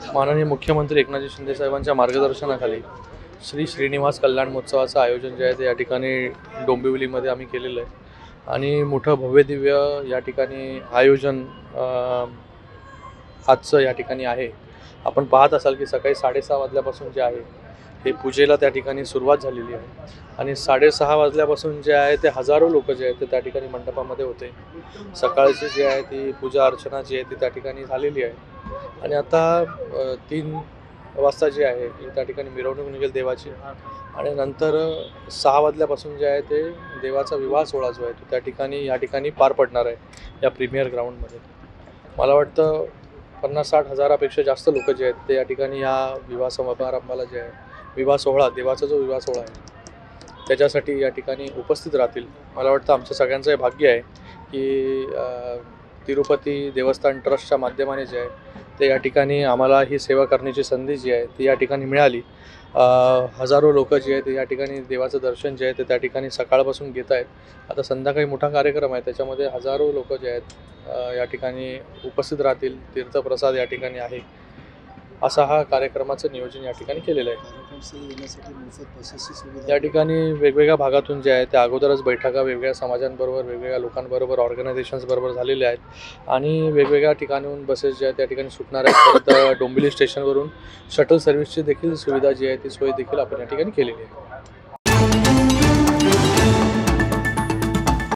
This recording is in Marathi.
माननीय मुख्यमंत्री एकनाथजी शिंदे साहेबांच्या मार्गदर्शनाखाली श्री श्रीनिवास कल्याण महोत्सवाचं आयोजन जे आहे ते या ठिकाणी डोंबिवलीमध्ये आम्ही केलेलं आहे आणि मोठं भव्य दिव्य या ठिकाणी आयोजन आजचं या ठिकाणी आहे। आपण पाहत असाल की सकाळी 6:30 वाजल्यापासून जे आहे हे पूजेला त्या ठिकाणी सुरुवात झालेली आहे आणि 6:30 वाजल्यापासून जे आहे ते हजारो लोक जे आहेत ते त्या ठिकाणी मंडपामध्ये होते। सकाळची जी आहे ती पूजा अर्चना जी आहे ती त्या ठिकाणी झालेली आहे आणि आता 3 वाजता जे आहे त्या ठिकाणी मिरवणूक निघेल देवाची आणि नंतर 6 वाजल्यापासून जे आहे ते देवाचा विवाह सोहळा जो आहे तो त्या ठिकाणी या ठिकाणी पार पडणार आहे या प्रीमियर ग्राउंडमध्ये। मला वाटतं 50-60 हजारापेक्षा जास्त लोक जे आहेत ते या ठिकाणी या विवाह समारंभाला जे आहे विवाह सोहळा देवाचा जो विवाह सोहळा आहे त्याच्यासाठी या ठिकाणी उपस्थित राहतील। मला वाटतं आमचं सगळ्यांचं हे भाग्य आहे की तिरुपती देवस्थान ट्रस्टच्या माध्यमाने जे आहे ते या ठिकाणी आम्हाला ही सेवा करण्याची संधी जी आहे ती या ठिकाणी मिळाली। हजारो लोक जे आहेत या ठिकाणी देवाचं दर्शन जे आहे ते त्या ठिकाणी सकाळपासून घेत आहेत। आता संध्याकाळी मोठा कार्यक्रम आहे त्याच्यामध्ये हजारो लोक जे आहेत या ठिकाणी उपस्थित राहतील। तीर्थप्रसाद या ठिकाणी आहे असा हा कार्यक्रमाचं नियोजन या ठिकाणी केलेलं आहे। या ठिकाणी वेगवेगळ्या भागातून जे आहे त्या अगोदरच बैठका वेगवेगळ्या समाजांबरोबर वेगवेगळ्या लोकांबरोबर ऑर्गनायझेशन्स बरोबर झालेल्या आहेत आणि वेगवेगळ्या ठिकाणाहून बसेस ज्या त्या ठिकाणी सुटणार आहेत। परत डोंबिवली स्टेशनवरून शटल सर्व्हिसची देखील सुविधा जी आहे ती सोय देखील आपण या ठिकाणी केलेली आहे।